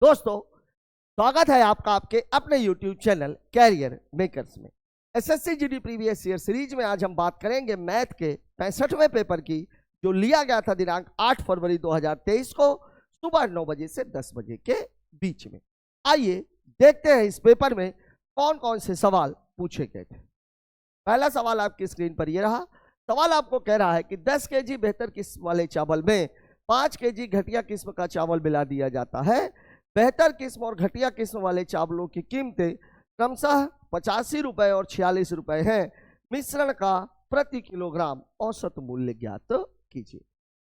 दोस्तों, स्वागत है आपका आपके अपने YouTube चैनल कैरियर मेकर्स में। SSC GD previous year series में आज हम बात करेंगे मैथ के 65वें पेपर की, जो लिया गया था दिनांक 8 फरवरी 2023 को सुबह 9 बजे से 10 बजे के बीच में। आइए देखते हैं इस पेपर में कौन कौन से सवाल पूछे गए थे। पहला सवाल आपकी स्क्रीन पर यह रहा। सवाल आपको कह रहा है कि 10 केजी बेहतर किस्म वाले चावल में 5 केजी घटिया किस्म का चावल मिला दिया जाता है। बेहतर किस्म और घटिया किस्म वाले चावलों की कीमतें क्रमशः 85 रुपए और 46 रुपए हैं। मिश्रण का प्रति किलोग्राम औसत मूल्य ज्ञात कीजिए।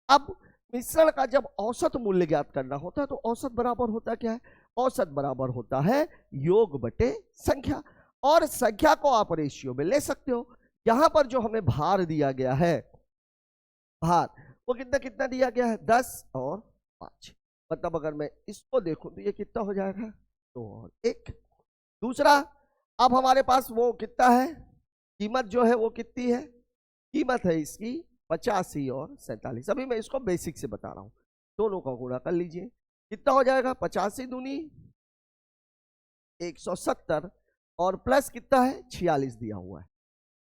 अब मिश्रण का जब औसत मूल्य ज्ञात करना होता है तो औसत बराबर होता क्या है? औसत बराबर होता है योग बटे संख्या, और संख्या को आप रेशियो में ले सकते हो। यहां पर जो हमें भार दिया गया है, भार वो कितना कितना दिया गया है? 10 और 5। मतलब अगर मैं इसको देखूं तो ये कितना हो जाएगा? 2 और 1। दूसरा, अब हमारे पास वो कितना है, कीमत जो है वो कितनी है? कीमत है इसकी 85 और 47। अभी मैं इसको बेसिक से बता रहा हूं, दोनों का गुणा कर लीजिए। कितना हो जाएगा? 85 दूनी 170 और प्लस कितना है? 46 दिया हुआ है।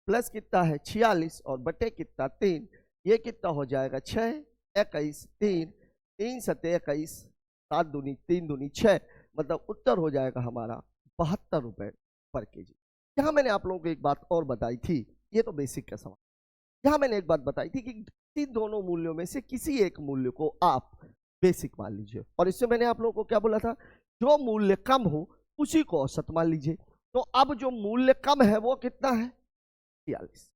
प्लस कितना है? 46 और बटे कितना? 3। ये कितना हो जाएगा? 6 21 3 3 सत्ते 21, 7 दूनी 3 दूनी 6। मतलब उत्तर हो जाएगा हमारा 72 रुपए पर केजी। यहाँ मैंने आप लोगों को एक बात और बताई थी, ये तो बेसिक का सवाल। यहाँ मैंने एक बात बताई थी कि इन दोनों मूल्यों में से किसी एक मूल्य को आप बेसिक मान लीजिए, और इससे मैंने आप लोगों को क्या बोला था? जो मूल्य कम हो उसी को औसत मान लीजिए। तो अब जो मूल्य कम है वो कितना है? 46।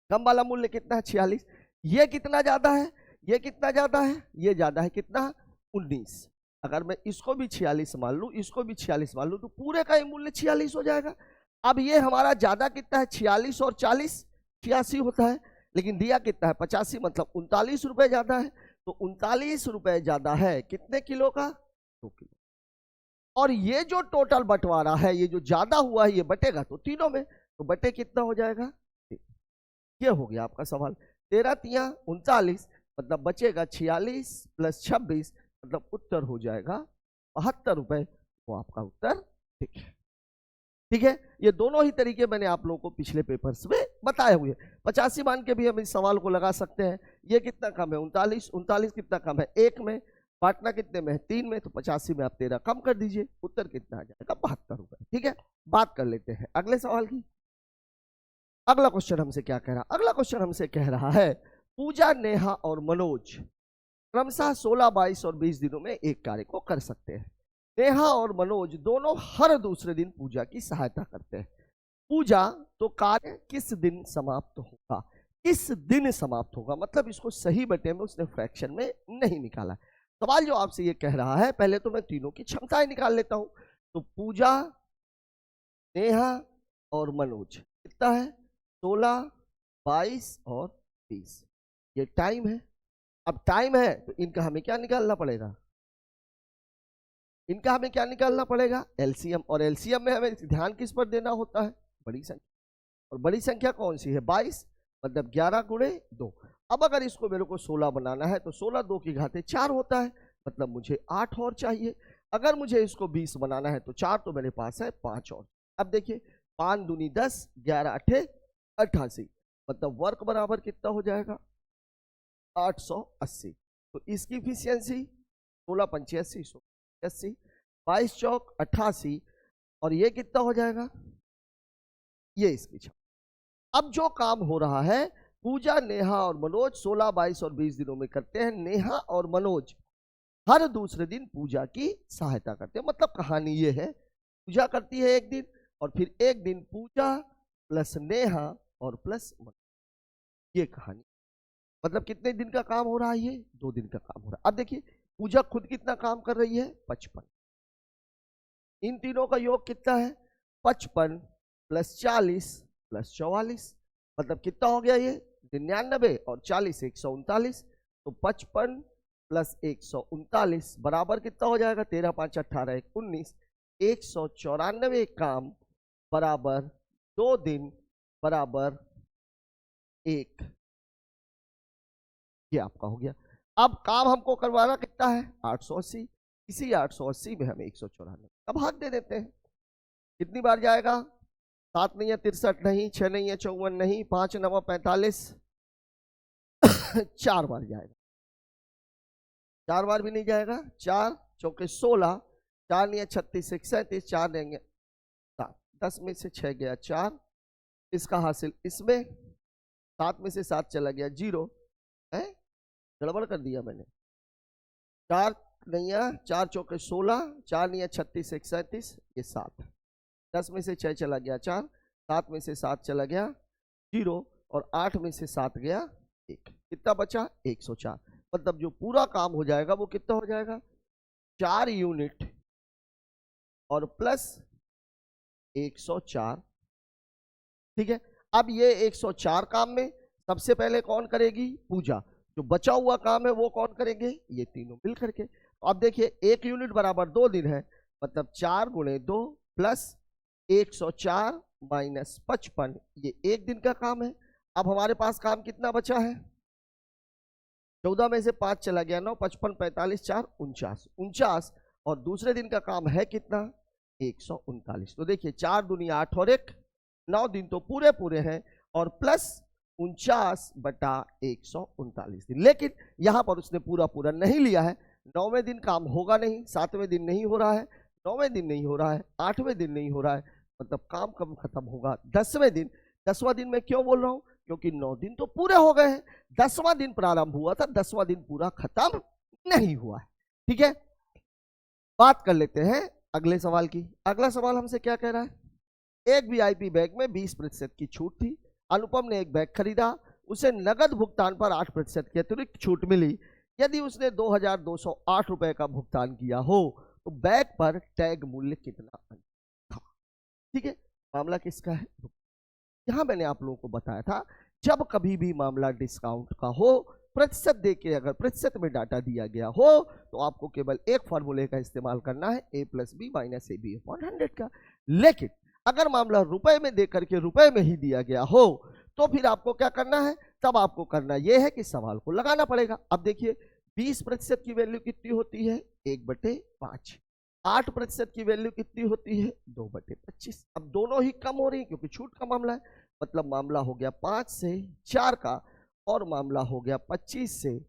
कम वाला मूल्य कितना है? 46। ये कितना ज्यादा है? ये कितना ज्यादा है? ये ज्यादा है। कितना? 19। अगर मैं इसको भी 46 मान लूं, इसको भी 46 मान लूं, तो पूरे का ही मूल्य 46 हो जाएगा। अब ये हमारा ज्यादा कितना है? 46 और 40 86 होता है, लेकिन दिया कितना है? 85। मतलब 39 रुपए ज्यादा है। तो 39 रुपए ज्यादा है कितने किलो का? 2 किलो। और ये जो टोटल बंटवारा है, ये जो ज्यादा हुआ है, ये बटेगा तो तीनों में, तो बटे कितना हो जाएगा? ये हो गया आपका सवाल। 13 तिया 39, मतलब बचेगा 46 प्लस 26, मतलब उत्तर हो जाएगा 72 रुपए। वो आपका उत्तर ठीक है। ठीक है, ये दोनों ही तरीके मैंने आप लोगों को पिछले पेपर्स में बताए हुए। 85 मान के भी हम इस सवाल को लगा सकते हैं। ये कितना कम है? 39। 39 कितना कम है? 1 में। बांटना कितने में है? 3 में। तो 85 में आप 13 कम कर दीजिए, उत्तर कितना आ जाएगा? 72 रुपए। ठीक है, बात कर लेते हैं अगले सवाल की। अगला क्वेश्चन हमसे क्या कह रहा है? अगला क्वेश्चन हमसे कह रहा है, पूजा, नेहा और मनोज क्रमशः 16, 22 और 20 दिनों में एक कार्य को कर सकते हैं। नेहा और मनोज दोनों हर दूसरे दिन पूजा की सहायता करते हैं। पूजा तो कार्य किस दिन समाप्त होगा? किस दिन समाप्त होगा, मतलब इसको सही बटे में उसने फ्रैक्शन में नहीं निकाला। सवाल जो आपसे ये कह रहा है, पहले तो मैं तीनों की क्षमताएं निकाल लेता हूं। तो पूजा, नेहा और मनोज कितना है? 16, 22 और 20। ये टाइम है। अब टाइम है तो इनका हमें क्या निकालना पड़ेगा? इनका हमें क्या निकालना पड़ेगा? एलसीएम। और एलसीएम में हमें ध्यान किस पर देना होता है? बड़ी संख्या। और बड़ी संख्या कौन सी है? 22। मतलब 11 गुणे 2। अब अगर इसको मेरे को 16 बनाना है तो 16 2 की घाते 4 होता है, मतलब मुझे 8 और चाहिए। अगर मुझे इसको 20 बनाना है तो 4 तो मेरे पास है, 5 और। अब देखिए, 5 दूनी 10, 11 8 88, मतलब वर्क बराबर कितना हो जाएगा? 880। तो इसकी इफिशियंसी 16 पंचे 80, 22 चौक 88, और ये कितना हो जाएगा? ये इसकी क्षमता। अब जो काम हो रहा है, पूजा, नेहा और मनोज 16, 22 और 20 दिनों में करते हैं। नेहा और मनोज हर दूसरे दिन पूजा की सहायता करते हैं। मतलब कहानी ये है, पूजा करती है एक दिन, और फिर एक दिन पूजा प्लस नेहा और प्लस मनोज। ये कहानी, मतलब कितने दिन का काम हो रहा है? ये 2 दिन का काम हो रहा है। अब देखिए, पूजा खुद कितना काम कर रही है? 55। इन तीनों का योग कितना है? 55 प्लस 40 प्लस 44, मतलब कितना हो गया? ये 99 और 40 139। तो 55 प्लस 139 बराबर कितना हो जाएगा? 13 5 18 1 19। 194 काम बराबर 2 दिन बराबर 1। ये आपका हो गया। अब काम हमको करवाना कितना है? 880। इसी 880 में हम 194 का भाग दे देते हैं। कितनी बार जाएगा? 7 नहीं है 63 नहीं, 6 नहीं है 54 नहीं, 5 9 45 4 बार जाएगा। 4 बार भी नहीं जाएगा, 4 चौके 16, 4 नहीं है 36 37, 4 देंगे 7, 10 में से 6 गया 4, इसका हासिल इसमें, 7 में से 7 चला गया 0 है, गड़बड़ कर दिया मैंने। 4 नहीं है, 4 चौके 16, 4 नहीं है 36 37, ये 7, 10 में से 6 चला गया 4, 7 में से 7 चला गया 0 और 8 में से 7 गया 1, कितना बचा? 104। मतलब जो पूरा काम हो जाएगा वो कितना हो जाएगा? 4 यूनिट और प्लस 104। ठीक है, अब ये 104 काम में सबसे पहले कौन करेगी? पूजा। जो बचा हुआ काम है वो कौन करेंगे? ये तीनों मिल करके। अब देखिए 1 यूनिट बराबर 2 दिन है, मतलब 4 गुणे 2 प्लस 104 माइनस 55, ये 1 दिन का काम है। अब हमारे पास काम कितना बचा है? 14 में से 5 चला गया 9, 55 45 4 49, 49 और दूसरे दिन का काम है कितना? 139। तो देखिए 4 दुनिया 8 और 1 9 दिन तो पूरे पूरे हैं और प्लस 49/139 दिन। लेकिन यहां पर उसने पूरा पूरा नहीं लिया है। 9वें दिन काम होगा नहीं, 7वें दिन नहीं हो रहा है, 9वें दिन नहीं हो रहा है, 8वें दिन नहीं हो रहा है, मतलब काम कब खत्म होगा? 10वें दिन। 10वां दिन में क्यों बोल रहा हूं? क्योंकि 9 दिन तो पूरे हो गए हैं, 10वां दिन प्रारंभ हुआ था, 10वां दिन पूरा खत्म नहीं हुआ है। ठीक है, बात कर लेते हैं अगले सवाल की। अगला सवाल हमसे क्या कह रहा है? एक वीआईपी बैग में 20% की छूट थी। अनुपम ने एक बैग खरीदा, उसे नगद भुगतान पर 8% की अतिरिक्त छूट मिली। यदि उसने 2208 रुपए का भुगतान किया हो तो बैग पर टैग मूल्य कितना था? ठीक है, मामला किसका है? यहां मैंने आप लोगों को बताया था, जब कभी भी मामला डिस्काउंट का हो, प्रतिशत देके अगर प्रतिशत में डाटा दिया गया हो तो आपको केवल एक फॉर्मूले का इस्तेमाल करना है, a + b - ab/100 का। लेकिन अगर मामला रुपए में देकर के रुपए में ही दिया गया हो तो फिर आपको क्या करना है? तब आपको करना यह है कि सवाल को लगाना पड़ेगा। अब देखिए 20% की वैल्यू कितनी होती है? 1/5। 8% की वैल्यू कितनी होती है? 2/25। अब दोनों ही कम हो रही है क्योंकि छूट का मामला है, मतलब मामला हो गया 5 से 4 का और मामला हो गया 25 से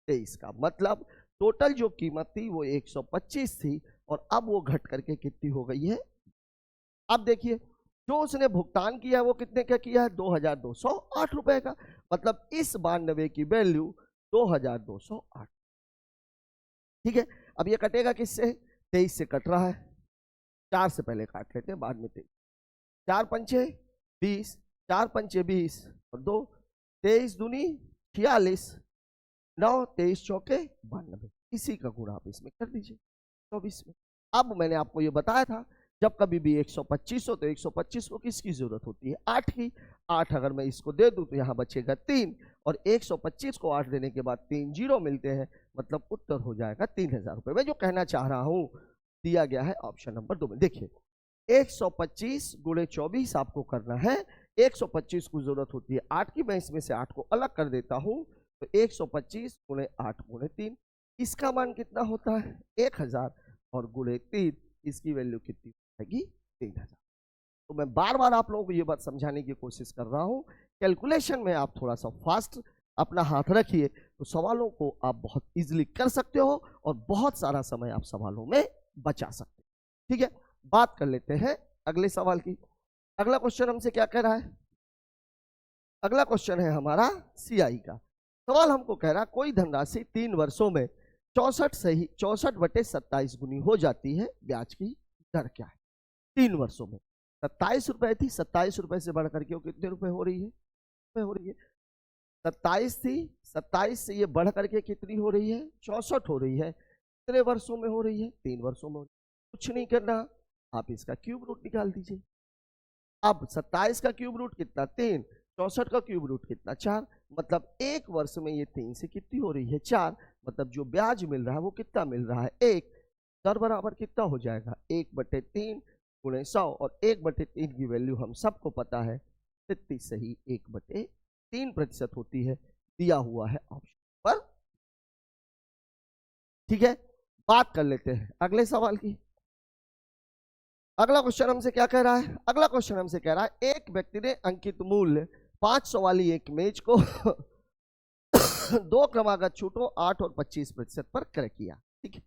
23 का। मतलब टोटल जो कीमत थी वो 125 थी और अब वो घट करके कितनी हो गई है? अब देखिए जो उसने भुगतान किया है वो कितने का किया है? 2208 रुपए का। मतलब इस 92 की वैल्यू 2208। ठीक है, अब ये कटेगा किससे? 23 से कट रहा है, 4 से पहले काट लेते हैं, बाद में 23। 4 पंचे 20, 4 पंचे 20 और 2 23 दूनी 46, 9 23 चौके 92, इसी का गुणा आप इसमें कर दीजिए 24 में। अब मैंने आपको ये बताया था जब कभी भी 125 हो तो 125 को किसकी जरूरत होती है? 8 की। 8 अगर मैं इसको दे दूं तो यहाँ बचेगा 3 और 125 को 8 देने के बाद 3 जीरो मिलते हैं, मतलब उत्तर हो जाएगा 3000 रुपए। मैं जो कहना चाह रहा हूं दिया गया है ऑप्शन नंबर 2 में। देखिए 125 गुणे 24 आपको करना है। 125 को जरूरत होती है 8 की, मैं इसमें से 8 को अलग कर देता हूं तो 125 गुणे 8 गुणे 3, इसका मान कितना होता है? 1000 और गुणे 3, इसकी वैल्यू कितनी आएगी? 3000। तो मैं बार बार आप लोगों को ये बात समझाने की कोशिश कर रहा हूं, कैलकुलेशन में आप थोड़ा सा फास्ट अपना हाथ रखिए तो सवालों को आप बहुत इजीली कर सकते हो और बहुत सारा समय आप सवालों में बचा सकते हो। ठीक है, बात कर लेते हैं अगले सवाल की। अगला क्वेश्चन हमसे क्या कह रहा है? अगला क्वेश्चन है हमारा सीआई का। सवाल हमको कह रहा है कोई धनराशि 3 वर्षों में 64/27 गुनी हो जाती है, ब्याज की दर क्या है? 3 वर्षों में 27 रुपए थी, 27 रुपए से बढ़ करके वो कितने रुपए हो रही है? 27 थी, 27 से ये बढ़ करके कितनी हो रही है? 64 हो रही है। कितने वर्षों में हो रही है? 3 वर्षों में। कुछ नहीं करना, आप इसका क्यूब रूट निकाल दीजिए। अब 27 का क्यूब रूट कितना? 3। 64 का क्यूब रूट कितना? 4। मतलब 1 वर्ष में ये 3 से कितनी हो रही है? 4। मतलब जो ब्याज मिल रहा है वो कितना मिल रहा है? 1। दर बराबर कितना हो जाएगा? 1/3 गुणे 100 और 1/3 की वैल्यू हम सबको पता है 33 सही 1/3% होती है, दिया हुआ है ऑप्शन पर। ठीक है, बात कर लेते हैं अगले सवाल की। अगला क्वेश्चन हमसे क्या कह रहा है? अगला क्वेश्चन हमसे कह रहा है एक व्यक्ति ने अंकित मूल्य 500 वाली एक मेज को दो क्रमागत छूटों 8 और 25% पर क्रय किया। ठीक है,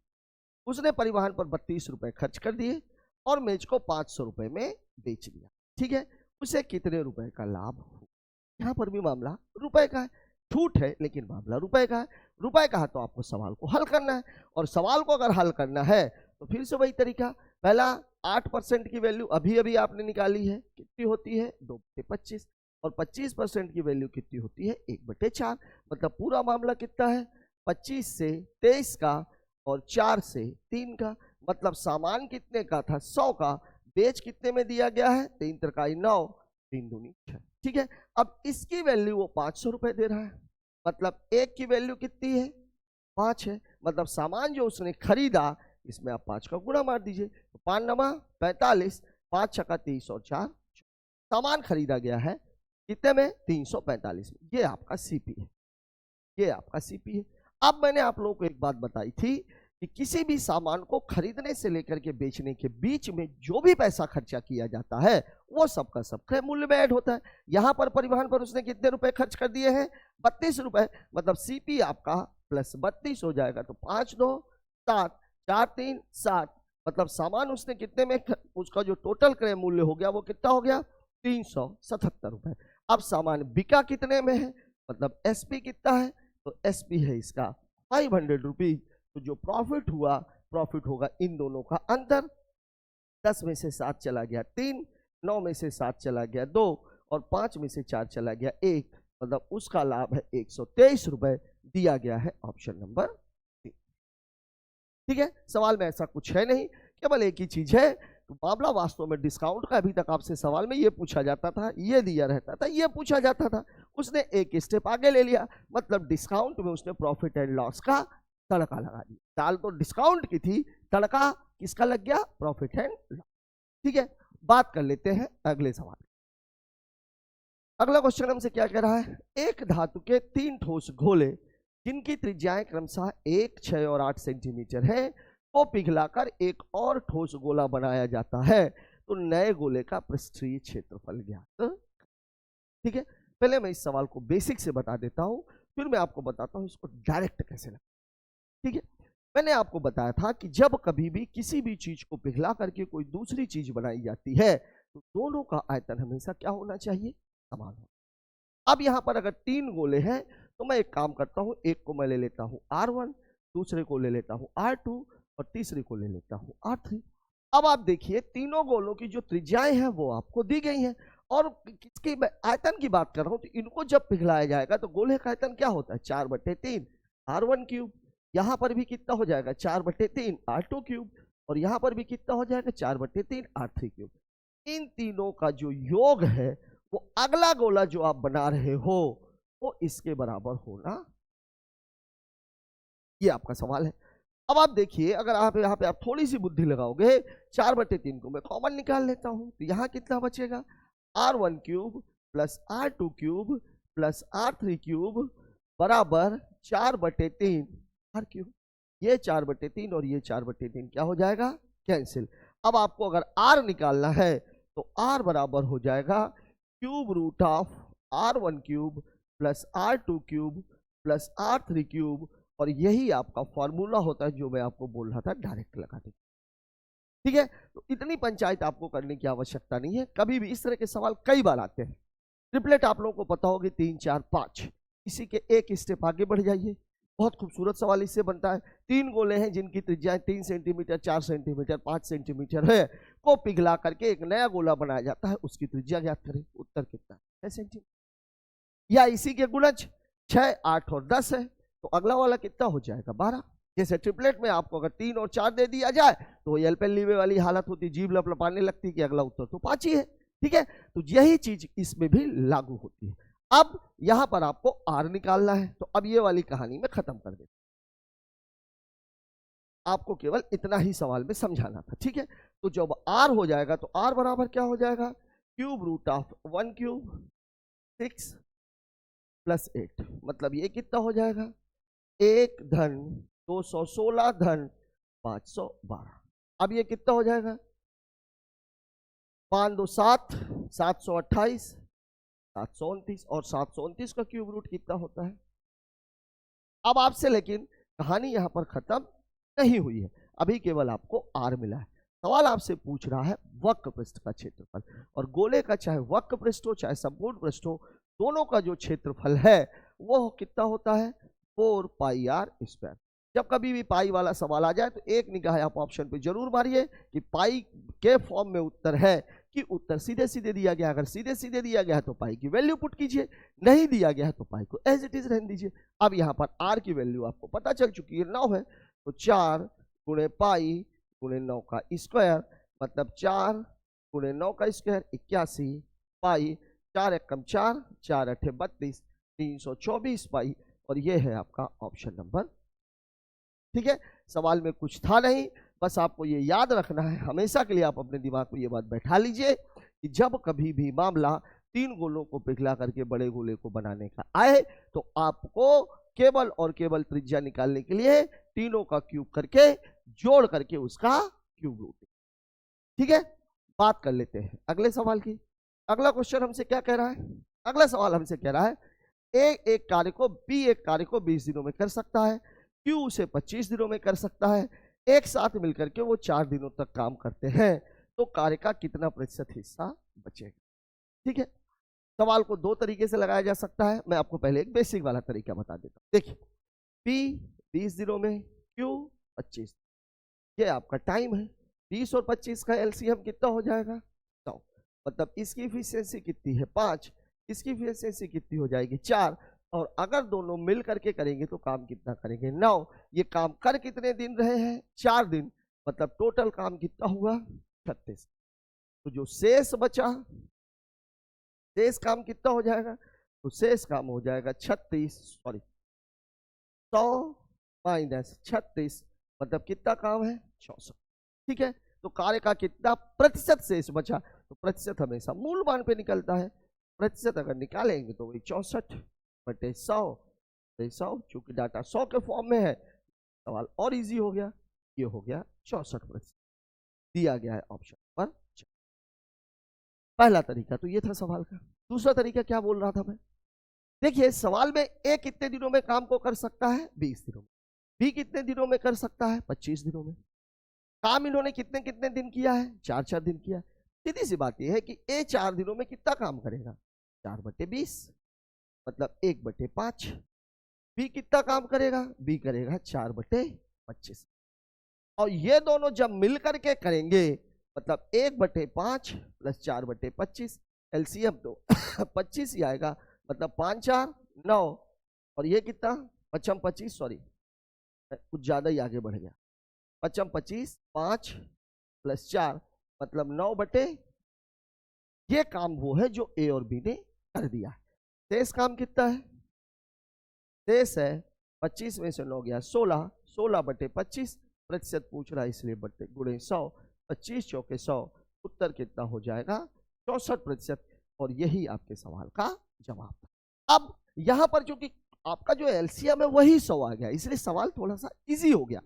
उसने परिवहन पर 32 रुपए खर्च कर दिए और मेज को 500 रुपए में बेच दिया। ठीक है, उसे कितने रुपए का लाभ हो? यहाँ पर भी मामला रुपए का है, छूट है लेकिन मामला रुपए का है। रुपए का है तो आपको सवाल को हल करना है, और सवाल को अगर हल करना है तो फिर से वही तरीका। पहला 8% की वैल्यू अभी अभी आपने निकाली है, कितनी होती है 2/25, और 25% की वैल्यू कितनी होती है 1/4। मतलब पूरा मामला कितना है 25 से 23 का और 4 से 3 का। मतलब सामान कितने का था 100 का, बेच कितने में दिया गया है 3 त्रिकाई 9, 3 दूनी 6। ठीक है, अब इसकी वैल्यू वो 500 रुपए दे रहा है, मतलब एक की वैल्यू कितनी है 5 है। मतलब सामान जो उसने खरीदा इसमें आप 5 का गुणा मार दीजिए, तो 5 नमा 45, 5 छक्का 30 और 4 सामान खरीदा गया है कितने में 345 में। ये आपका सीपी है, ये आपका सीपी है। अब मैंने आप लोगों को एक बात बताई थी कि किसी भी सामान को खरीदने से लेकर के बेचने के बीच में जो भी पैसा खर्चा किया जाता है वो सबका सब क्रय मूल्य में ऐड होता है। यहां पर परिवहन पर उसने कितने रुपए खर्च कर दिए हैं 32 रुपए, मतलब सीपी आपका प्लस 32 हो जाएगा। तो 5 2 7 4 3 7, मतलब सामान उसने कितने में, उसका जो टोटल क्रय मूल्य हो गया वो कितना हो गया 377 रुपए। अब सामान बिका कितने में है, मतलब एसपी कितना है, तो एसपी है इसका 500 रुपीज। तो जो प्रॉफिट हुआ, प्रॉफिट होगा इन दोनों का अंतर। 10 में से 7 चला गया 3, 9 में से 7 चला गया 2, और 5 में से 4 चला गया 1, मतलब उसका लाभ है 123 रुपए दिया गया है ऑप्शन नंबर 3। ठीक है, सवाल में ऐसा कुछ है नहीं, केवल एक ही चीज है, तो मामला वास्तव में डिस्काउंट का। अभी तक आपसे सवाल में ये पूछा जाता था, ये दिया रहता था, ये पूछा जाता था, उसने एक स्टेप आगे ले लिया, मतलब डिस्काउंट में उसने प्रॉफिट एंड लॉस का तड़का लगा दिया। दाल तो डिस्काउंट की थी, तड़का किसका लग गया प्रॉफिट एंड लॉस। ठीक है, बात कर लेते हैं अगले सवाल। अगला क्वेश्चन हमसे क्या कह रहा है, एक धातु के 3 ठोस गोले जिनकी त्रिज्याएं क्रमशः 1, 6 और 8 सेंटीमीटर है को पिघलाकर एक और ठोस गोला बनाया जाता है, तो नए गोले का पृष्ठीय क्षेत्रफल ज्ञात। ठीक है, पहले मैं इस सवाल को बेसिक से बता देता हूं, फिर मैं आपको बताता हूं इसको डायरेक्ट कैसे लगता। ठीक है, मैंने आपको बताया था कि जब कभी भी किसी भी चीज को पिघला करके कोई दूसरी चीज बनाई जाती है तो दोनों का आयतन हमेशा क्या होना चाहिए, समान हो। अब यहां पर अगर 3 गोले हैं तो मैं एक काम करता हूं, एक को मैं ले लेता हूं R1, दूसरे को ले लेता हूं R2 और तीसरे को ले लेता हूं R3। अब आप देखिए तीनों गोलों की जो त्रिज्याएं हैं वो आपको दी गई हैं, और किसकी आयतन की बात कर रहा हूं, तो इनको जब पिघलाया जाएगा तो गोले का आयतन क्या होता है 4/3 R1 क्यूब, यहां पर भी कितना हो जाएगा 4/3 R2 क्यूब, और यहां पर भी कितना हो जाएगा 4/3 R3 क्यूब। इन तीनों का जो योग है वो अगला गोला जो आप बना रहे हो वो इसके बराबर होना, ये आपका सवाल है। अब आप देखिए, अगर आप यहाँ पे आप थोड़ी सी बुद्धि लगाओगे, 4/3 को मैं कॉमन निकाल लेता हूं, तो यहाँ कितना बचेगा R1 cube plus R2 cube plus R3 cube बराबर 4/3 R क्यूब। ये 4/3 और ये 4/3 क्या हो जाएगा कैंसिल। अब आपको अगर R निकालना है तो R बराबर हो जाएगा cube root of R1 cube plus R2 cube plus R3 cube, और यही आपका फॉर्मूला होता है जो मैं आपको बोल रहा था डायरेक्ट लगा दे। ठीक है, तो इतनी पंचायत आपको करने की आवश्यकता नहीं है। कभी भी इस तरह के सवाल कई बार आते हैं। ट्रिपलेट आप लोगों को पता होगी 3 4 5, इसी के एक स्टेप आगे बढ़ जाइए, बहुत खूबसूरत सवाल इससे बनता है। 3 गोले हैं जिनकी त्रिज्या 3 सेंटीमीटर 4 सेंटीमीटर 5 सेंटीमीटर है, को पिघला करके एक नया गोला बनाया जाता है, उसकी त्रिज्या ज्ञात करें। उत्तर कितना 6 सेंटीमीटर, या इसी के गुणज 6 8 और 10 है, तो अगला वाला कितना हो जाएगा 12। जैसे ट्रिपलेट में आपको अगर 3 और 4 दे दिया जाए तो एलपेलीवे वाली हालत होती, जीभ लपलपाने लगती कि अगला उत्तर तो 5 ही है। ठीक है, तो यही चीज इसमें भी लागू होती है। अब यहां पर आपको R निकालना है, तो अब ये वाली कहानी में खत्म कर देता, आपको केवल इतना ही सवाल में समझाना था। ठीक है, तो जब R हो जाएगा तो R बराबर क्या हो जाएगा cube root of 1 cube 6 plus 8, मतलब ये कितना हो जाएगा 1 धन 216 धन 512। अब ये कितना हो जाएगा? 5 2 7, 728, 729 और 729 का क्यूब रूट कितना होता है? अब आपसे लेकिन कहानी यहां पर खत्म नहीं हुई है, अभी केवल आपको आर मिला है। सवाल आपसे पूछ रहा है वक्र पृष्ठ का क्षेत्रफल, और गोले का चाहे वक्र पृष्ठ हो चाहे संपूर्ण पृष्ठ हो, दोनों का जो क्षेत्रफल है वो कितना होता है? 4 पाई आर स्क्वायर। जब कभी भी पाई वाला सवाल आ जाए तो एक निगाह आप ऑप्शन पे जरूर मारिए कि पाई के फॉर्म में उत्तर है कि उत्तर सीधे सीधे दिया गया। अगर सीधे सीधे दिया गया है तो पाई की वैल्यू पुट कीजिए, नहीं दिया गया है तो पाई को एज इट इज रहने दीजिए। अब यहाँ पर आर की वैल्यू आपको पता चल चुकी है 9 है, तो 4 गुणे पाई गुणे 9 का स्क्वायर, मतलब 4 गुणे 9 का स्क्वायर 81 पाई, 4 एकम 4, 4 अठे 32, 324 पाई, और ये है आपका ऑप्शन नंबर। ठीक है, सवाल में कुछ था नहीं, बस आपको ये याद रखना है, हमेशा के लिए आप अपने दिमाग में ये बात बैठा लीजिए कि जब कभी भी मामला 3 गोलों को पिघला करके बड़े गोले को बनाने का आए तो आपको केवल और केवल त्रिज्या निकालने के लिए तीनों का क्यूब करके जोड़ करके उसका क्यूब रूट। ठीक है, बात कर लेते हैं अगले सवाल की। अगला क्वेश्चन हमसे क्या कह रहा है? अगला सवाल हमसे कह रहा है एक कार्य को बी एक कार्य को 20 दिनों में कर सकता है, क्यू उसे 25 दिनों में कर सकता है, एक साथ मिलकर के वो 4 दिनों तक काम करते हैं, तो कार्य का कितना प्रतिशत हिस्सा बचेगा? ठीक है, सवाल को 2 तरीके से लगाया जा सकता है, मैं आपको पहले एक बेसिक वाला तरीका बता देता हूं। देखिए, पी 20 दिनों में, क्यू 25, ये आपका टाइम है। 20 और 25 का एलसीएम कितना हो जाएगा? 100, मतलब इसकी इफिशियंसी कितनी है? 5, इसकी इफिशियंसी कितनी हो जाएगी? 4, और अगर दोनों मिल करके करेंगे तो काम कितना करेंगे? 9। ये काम कर कितने दिन रहे हैं? 4 दिन, मतलब टोटल काम कितना हुआ? 36। तो जो शेष बचा, शेष काम कितना हो जाएगा? तो शेष काम हो जाएगा 100 माइनस 36, मतलब कितना काम है? 64। ठीक है, तो कार्य का कितना प्रतिशत शेष बचा? तो प्रतिशत हमेशा मूल मान पे निकलता है, प्रतिशत अगर निकालेंगे तो वही 64 बटे 100, चूंकि डाटा 100 के फॉर्म में है, सवाल और इजी हो गया, ये हो गया 64% दिया गया है ऑप्शन पर। पहला तरीका तो ये था सवाल का। दूसरा तरीका क्या बोल रहा था मैं? देखिए, सवाल में ए कितने दिनों में काम को कर सकता है? 20 दिनों में। बी कितने दिनों में कर सकता है? 25 दिनों में। काम इन्होंने कितने कितने दिन किया है? 4-4 दिन किया। सीधी सी बात यह है कि ए 4 दिनों में कितना काम करेगा? 4 बटे 20, मतलब 1 बटे 5। बी कितना काम करेगा? बी करेगा 4 बटे 25, और ये दोनों जब मिल करके करेंगे मतलब 1 बटे 5 प्लस 4 बटे 25, एलसीएम तो 25 ही आएगा, मतलब 5 4 9, और ये कितना? 5 25, सॉरी कुछ ज्यादा ही आगे बढ़ गया, 5 25, 5 प्लस 4 मतलब 9 बटे, ये काम वो है जो ए और बी ने कर दिया। शेष काम कितना है? शेष है 25 में से 9 गया 16, 16 बटे 25, प्रतिशत पूछ रहा है इसलिए बटे गुणे 100, 25 चौके 100, उत्तर कितना हो जाएगा? 64%, और यही आपके सवाल का जवाब था। अब यहां पर चूंकि आपका जो एलसीएम है वही 100 आ गया, इसलिए सवाल थोड़ा सा इजी हो गया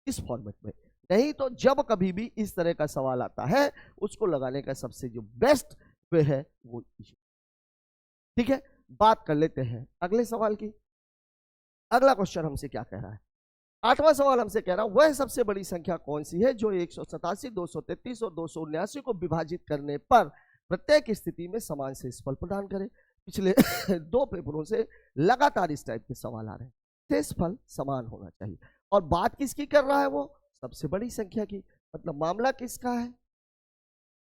इस फॉर्मेट में। नहीं तो जब कभी भी इस तरह का सवाल आता है उसको लगाने का सबसे जो बेस्ट वे है वो। ठीक है, बात कर लेते हैं अगले सवाल की। अगला क्वेश्चन हमसे क्या कह रहा है? 8वां सवाल हमसे कह रहा है वह सबसे बड़ी संख्या कौन सी है जो 187, 233 और 279 को विभाजित करने पर प्रत्येक स्थिति में समान शेषफल प्रदान करे। पिछले 2 पेपरों से लगातार इस टाइप के सवाल आ रहे हैं, शेषफल समान होना चाहिए, और बात किसकी कर रहा है? वो सबसे बड़ी संख्या की, मतलब मामला किसका है?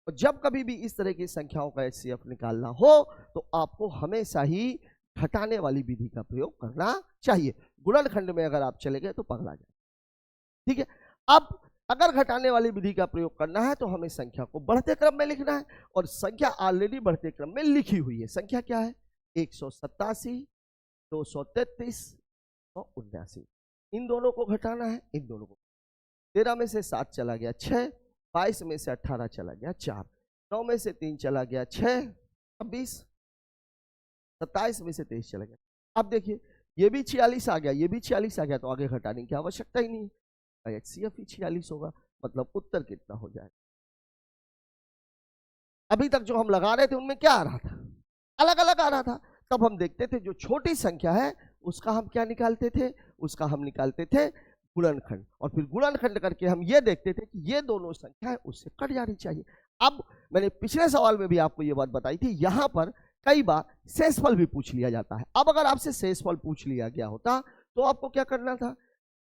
और जब कभी भी इस तरह की संख्याओं का एचसीएफ निकालना हो तो आपको हमेशा ही घटाने वाली विधि का प्रयोग करना चाहिए। गुणनखंड में अगर आप चले गए तो पगला जाए। ठीक है, अब अगर घटाने वाली विधि का प्रयोग करना है तो हमें संख्या को बढ़ते क्रम में लिखना है, और संख्या ऑलरेडी बढ़ते क्रम में लिखी हुई है। संख्या क्या है? 187, 233, 179। इन दोनों को घटाना है, इन दोनों को। 13 में से 7 चला गया 6, 22 में से 18 चला गया 4, 9 में से 3 चला गया 6, 26, 27 में से 23 चला गया। अब देखिए, ये भी 46 आ गया, ये भी 46 आ गया, तो आगे घटाने की आवश्यकता ही नहीं है। HCF ही 46 होगा, मतलब उत्तर कितना हो जाएगा। अभी तक जो हम लगा रहे थे उनमें क्या आ रहा था, अलग अलग आ रहा था। तब हम देखते थे जो छोटी संख्या है उसका हम क्या निकालते थे, उसका हम निकालते थे गुणनखंड, और फिर गुणनखंड करके हम ये देखते थे कि ये दोनों संख्या है उससे कट जानी चाहिए। अब मैंने पिछले सवाल में भी आपको ये बात बताई थी, यहां पर कई बार शेषफल भी पूछ लिया जाता है। अब अगर आपसे शेषफल पूछ लिया गया होता तो आपको क्या करना था,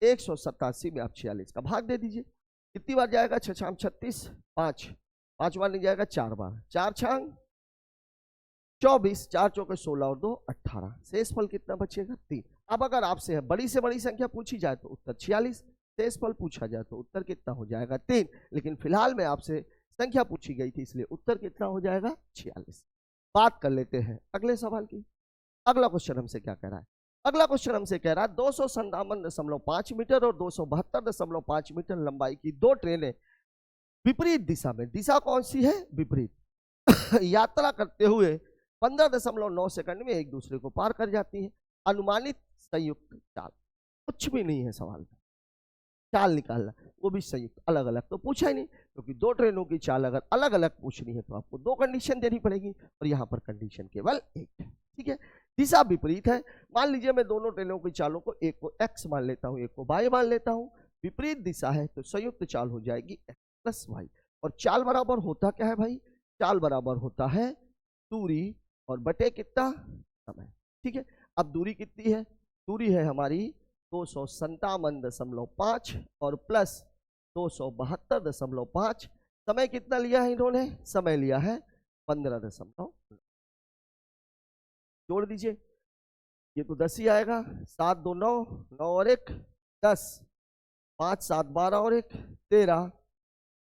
187 में आप 46 का भाग दे दीजिए। कितनी बार जाएगा, 6 छाम 36, 5 बार नहीं जाएगा, 4 बार, 4 छांग 24, 4 चौके 16 और 2 18, शेषफल कितना बचेगा 3। अब अगर आपसे बड़ी से बड़ी संख्या पूछी जाए तो उत्तर 46, शेषफल पूछा जाए तो उत्तर कितना हो जाएगा 3। लेकिन फिलहाल में आपसे संख्या पूछी गई थी इसलिए उत्तर कितना हो जाएगा 46। बात कर लेते हैं अगले सवाल की। अगला क्वेश्चन हमसे क्या कह रहा है, अगला क्वेश्चन हमसे कह रहा है 257.5 मीटर और 272.5 मीटर लंबाई की दो ट्रेनें विपरीत दिशा में, दिशा कौन सी है, विपरीत, यात्रा करते हुए 15.9 सेकंड में एक दूसरे को पार कर जाती है। अनुमानित संयुक्त चाल, कुछ भी नहीं है सवाल में, चाल निकालना, वो भी संयुक्त, अलग अलग तो पूछा ही नहीं, क्योंकि दो ट्रेनों की चाल अगर अलग अलग पूछनी है तो आपको दो कंडीशन देनी पड़ेगी, और यहाँ पर कंडीशन केवल एक है। ठीक है, दिशा विपरीत है। मान लीजिए मैं दोनों ट्रेनों की चालों को, एक को x मान लेता हूँ, एक को y मान लेता हूँ। विपरीत दिशा है तो संयुक्त चाल हो जाएगी x प्लस y, और चाल बराबर होता क्या है भाई, चाल बराबर होता है दूरी और बटे कितना, समय। ठीक है, अब दूरी कितनी है, दूरी है हमारी 257.5 और प्लस 272.5, समय कितना लिया है इन्होंने, समय लिया है 15.9, जोड़ दीजिए, ये तो 10 ही आएगा, 7 2 9, 9 और 1 10, 5 7 12 और 1 13,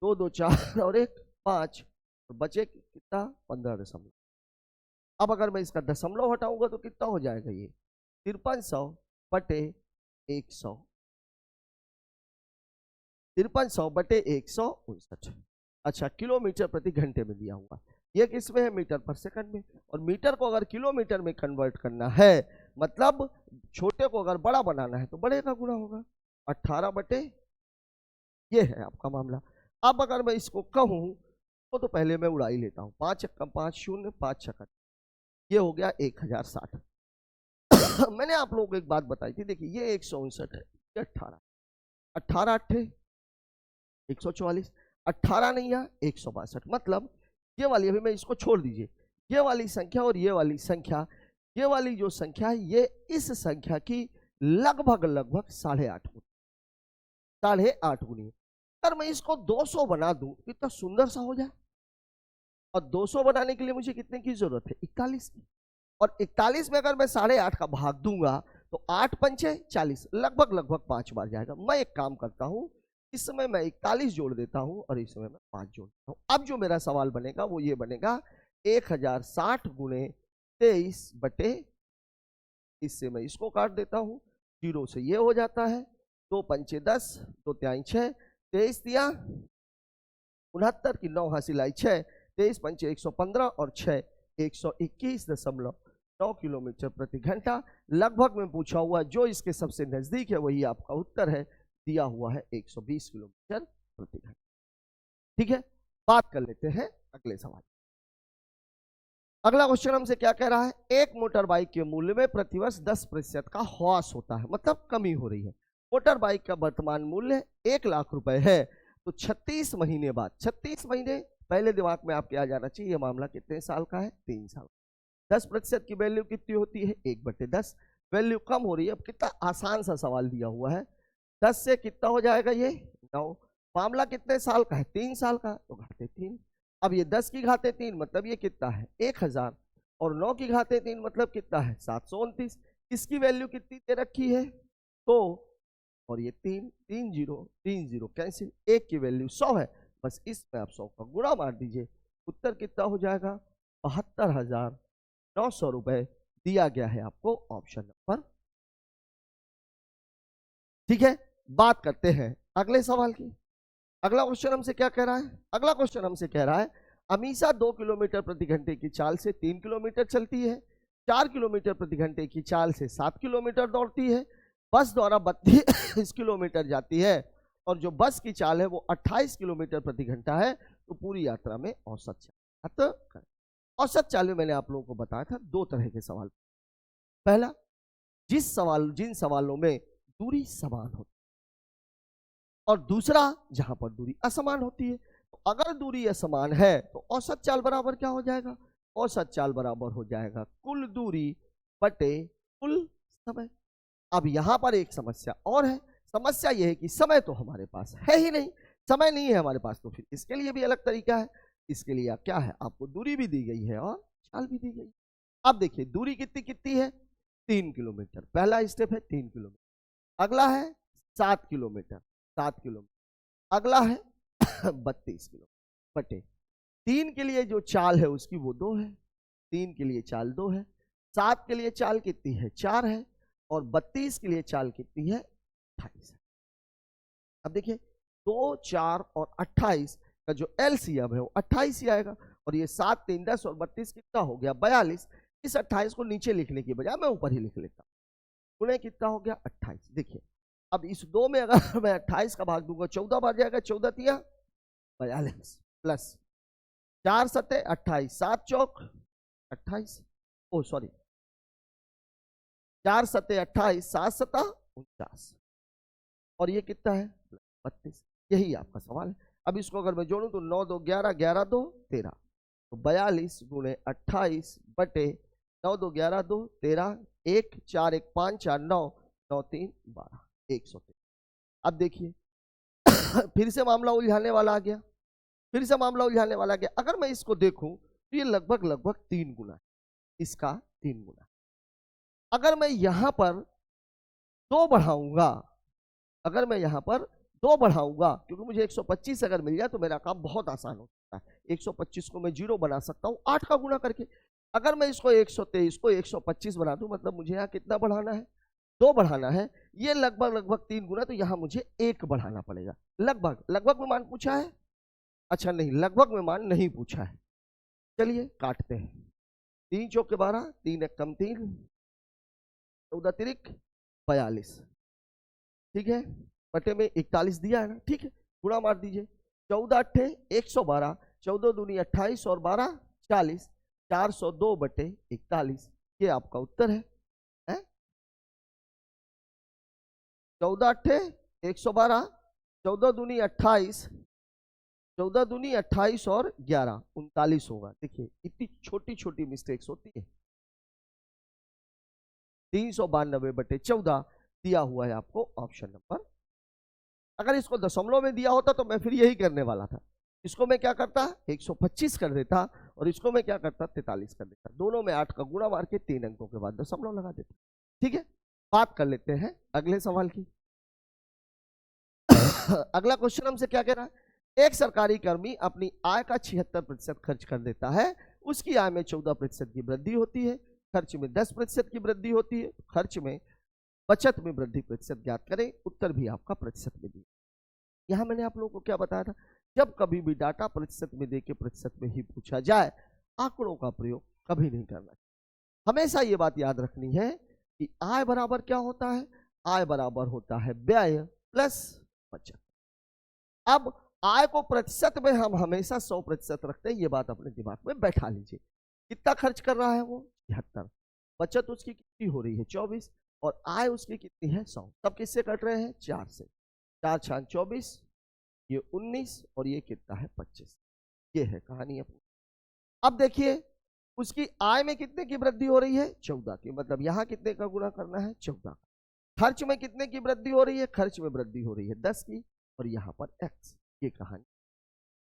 2 2 4 और 1 5, तो बचे कितना 15. अब अगर मैं इसका दशमलव हटाऊंगा तो कितना हो जाएगा, ये 5300 बटे 100, 5300 बटे 159। अच्छा, किलोमीटर प्रति घंटे में दिया हुआ, ये किस में है, मीटर पर सेकंड में, और मीटर को अगर किलोमीटर में कन्वर्ट करना है, मतलब छोटे को अगर बड़ा बनाना है तो बड़े का गुणा होगा, 18 बटे, ये है आपका मामला। अब अगर मैं इसको कहूं तो पहले मैं उड़ा ही लेता हूं, 5 कम 5 0 5 छक्का, ये हो गया 1060। मैंने आप लोगों को एक बात बताई थी, देखिए ये 159 है, ये 18 18 8 144, 18 नहीं है 162, मतलब ये वाली, अभी मैं इसको छोड़ दीजिए, ये वाली संख्या और ये वाली संख्या, ये वाली जो संख्या है ये इस संख्या की लगभग 8.5 गुनी। अगर मैं इसको 200 बना दूं कितना सुंदर सा हो जाए, और 200 बनाने के लिए मुझे कितने की जरूरत है, 41 की, और 41 में अगर मैं 8.5 का भाग दूंगा तो 8 पंचे 40, लगभग 5 बार जाएगा। मैं एक काम करता हूं, इस समय मैं 41 जोड़ देता हूं और इस समय मैं 5 जोड़ देता हूं। अब जो मेरा सवाल बनेगा वो ये बनेगा 1060 गुणे 23 बटे, इससे मैं इसको काट देता हूं, 0 से ये हो जाता है, 2 पंचे 10, 2 त्याई 6, 23 दिया 69 की 9 हासिल आई 6, 23 पंचे 115 और 6 121.9 किलोमीटर प्रति घंटा। लगभग में पूछा हुआ, जो इसके सबसे नजदीक है वही आपका उत्तर है, दिया हुआ है 120 किलोमीटर प्रति घंटा। ठीक है, बात कर लेते हैं अगले सवाल। अगला क्वेश्चन हमसे क्या कह रहा है, एक मोटर बाइक के मूल्य में प्रतिवर्ष 10% का ह्रास होता है, मतलब कमी हो रही है। मोटर बाइक का वर्तमान मूल्य 1 लाख रुपए है, तो 36 महीने बाद, 36 महीने पहले दिमाग में आपके आ जाना चाहिए, मामला कितने साल का है, 3 साल। 10% की वैल्यू कितनी होती है, 1/10, वैल्यू कम हो रही है। अब कितना आसान सा सवाल दिया हुआ है, 10 से कितना हो जाएगा ये 9, मामला कितने साल का है, 3 साल का, तो घाते 3। अब ये 10 की घाते 3 मतलब ये कितना है 1000, और 9 की घाते 3 मतलब कितना है 729। इसकी वैल्यू कितनी दे रखी है, तो, और ये 3 3 0 कैंसिल, 1 की वैल्यू 100 है, बस इसमें आप 100 का गुणा मार दीजिए, उत्तर कितना हो जाएगा 72,900 रुपए दिया गया है आपको ऑप्शन नंबर। ठीक है, बात करते हैं अगले सवाल की। अगला क्वेश्चन हमसे क्या कह रहा है, अगला क्वेश्चन हमसे कह रहा है अमीषा 2 किलोमीटर प्रति घंटे की चाल से 3 किलोमीटर चलती है, 4 किलोमीटर प्रति घंटे की चाल से 7 किलोमीटर दौड़ती है, बस द्वारा 32 किलोमीटर जाती है, और जो बस की चाल है वो 28 किलोमीटर प्रति घंटा है, तो पूरी यात्रा में औसत चाल करें। औसत चाल में मैंने आप लोगों को बताया था दो तरह के सवाल। पहला, जिन सवालों में दूरी समान होती है, और दूसरा जहां पर दूरी असमान होती है। तो अगर दूरी असमान है तो औसत चाल बराबर क्या हो जाएगा? औसत चाल बराबर हो जाएगा कुल दूरी बटे कुल समय। अब यहां पर एक समस्या और है। समस्या यह है कि समय तो हमारे पास है ही नहीं, समय नहीं है हमारे पास, तो फिर इसके लिए भी अलग तरीका है। इसके लिए क्या है, आपको दूरी भी दी गई है और चाल भी दी गई। अब देखिए दूरी कितनी कितनी है, 3 किलोमीटर। पहला स्टेप है 3 किलोमीटर। अगला है 7 किलोमीटर, 7 किलोमीटर। अगला है 32 किलोमीटर बटे 3 के लिए जो चाल है उसकी वो 2 है, 3 के लिए चाल 2 है। 7 के लिए चाल कितनी है, 4 है। और 32 के लिए चाल कितनी है, 28 है। अब देखिए 2, 4 और 28 का जो एलसीएम है वो 28 ही आएगा। और ये 7, 3, 10 और 32 कितना हो गया, 42। इस 28 को नीचे लिखने की बजाय मैं ऊपर ही लिख लेता हूं। उन्हें कितना हो गया, 28। देखिए अब इस 2 में अगर मैं 28 का भाग दूंगा 14 बार जाएगा, 14 तिया 42 प्लस 4 सते 28, 7 चौक 28, ओ सॉरी 4 सते 28, 7 सता 49, और ये कितना है 32। यही आपका सवाल है। अब इसको अगर मैं जोड़ूं तो 9 2 11, 11 2 13, तो 42 गुणे 28 बटे 9 2 11 2 13, 1 4 1 5 4 9 9 3 12, 113। अब देखिए फिर से मामला उलझाने वाला आ गया, फिर से मामला उलझाने वाला आ गया। अगर मैं इसको देखूं तो ये लगभग लगभग 3 गुना है, इसका 3 गुना। अगर मैं यहां पर 2 बढ़ाऊंगा, अगर मैं यहां पर 2 बढ़ाऊंगा, क्योंकि मुझे 125 अगर मिल जाए तो मेरा काम बहुत आसान हो सकता है। 125 को मैं 0 बना सकता हूं 8 का गुणा करके। अगर मैं इसको 123 को 125 बना दूं, मतलब मुझे यहाँ कितना बढ़ाना है, 2 बढ़ाना है। ये लगभग लगभग 3 गुना, तो यहाँ मुझे 1 बढ़ाना पड़ेगा। लगभग लगभग में मान पूछा है, अच्छा नहीं, लगभग में मान नहीं पूछा है। चलिए काटते हैं। 3 चौके 12, 3 एक कम 3, 14 तिरिक 42, ठीक है, बटे में 41 दिया है ना, ठीक है, गुणा मार दीजिए। 14 अट्ठे 112, 14 दूनी 28 और 12 40, 402 बटे 41, ये आपका उत्तर है। 14 अट्ठे 112, 14 दूनी 28, 14 दूनी 28 और 11 39 होगा। देखिए इतनी छोटी छोटी मिस्टेक्स होती है। 392 बटे 14 दिया हुआ है आपको ऑप्शन नंबर। अगर इसको दशमलव में दिया होता तो मैं फिर यही करने वाला था। इसको मैं क्या करता, 125 कर देता, और इसको मैं क्या करता, 43 कर देता। दोनों में 8 का गुणा मार के 3 अंकों के बाद दशमलव लगा देता। ठीक है, बात कर लेते हैं अगले सवाल की। अगला क्वेश्चन हमसे क्या कह रहा है, एक सरकारी कर्मी अपनी आय का 76% खर्च कर देता है। उसकी आय में 14% की वृद्धि होती है, खर्च में 10% की वृद्धि होती है। खर्च में बचत में वृद्धि प्रतिशत ज्ञात करें। उत्तर भी आपका प्रतिशत में दिया। यहां मैंने आप लोगों को क्या बताया था, जब कभी भी डाटा प्रतिशत में देके प्रतिशत में ही पूछा जाए, आंकड़ों का प्रयोग कभी नहीं करना। हमेशा ये बात याद रखनी है कि आय बराबर क्या होता है, आय बराबर होता है व्यय प्लस बचत। अब आय को प्रतिशत में हम हमेशा 100% रखते हैं, ये बात अपने दिमाग में बैठा लीजिए। कितना खर्च कर रहा है वो 76, बचत उसकी कितनी हो रही है 24, और आय उसकी कितनी है 100। सब किससे कट रहे हैं, 4 से। 4 6 24, ये 19 और ये कितना है 25। ये है कहानी अपनी। अब देखिए उसकी आय में कितने की वृद्धि हो रही है 14 की, मतलब यहां कितने का गुणा करना है 14। खर्च में कितने की वृद्धि हो रही है, खर्च में वृद्धि हो रही है 10 की, और यहां पर x। ये कहानी।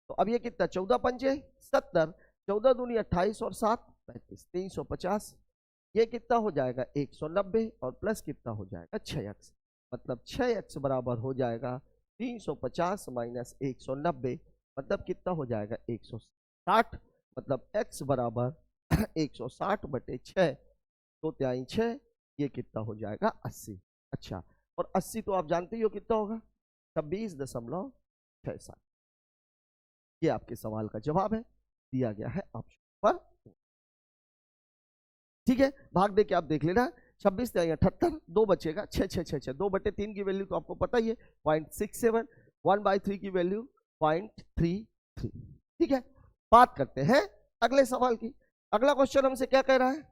तो अब ये कितना 14 पंजे 70, 14 दूनी 28 और 7 35, 350। ये कितना हो जाएगा 190, और प्लस कितना हो जाएगा 6x, मतलब 6x बराबर हो जाएगा 350 माइनस 190, मतलब कितना हो जाएगा 160, मतलब x बराबर 160 बटे 6, 2 तिहाई 6, ये कितना हो जाएगा 80। अच्छा, और 80 तो आप जानते ही हो कितना होगा 26.67। ये आपके सवाल का जवाब है, दिया गया है ऑप्शन पर। ठीक है, भाग दे के आप देख लेना 26 या 78, 2 बचेगा 6 6 6 6, 2/3 की वैल्यू तो आपको पता ही है 0.67, 1/3 की वैल्यू 0.33। ठीक है, बात करते हैं अगले सवाल की। अगला क्वेश्चन हमसे क्या कह रहा है?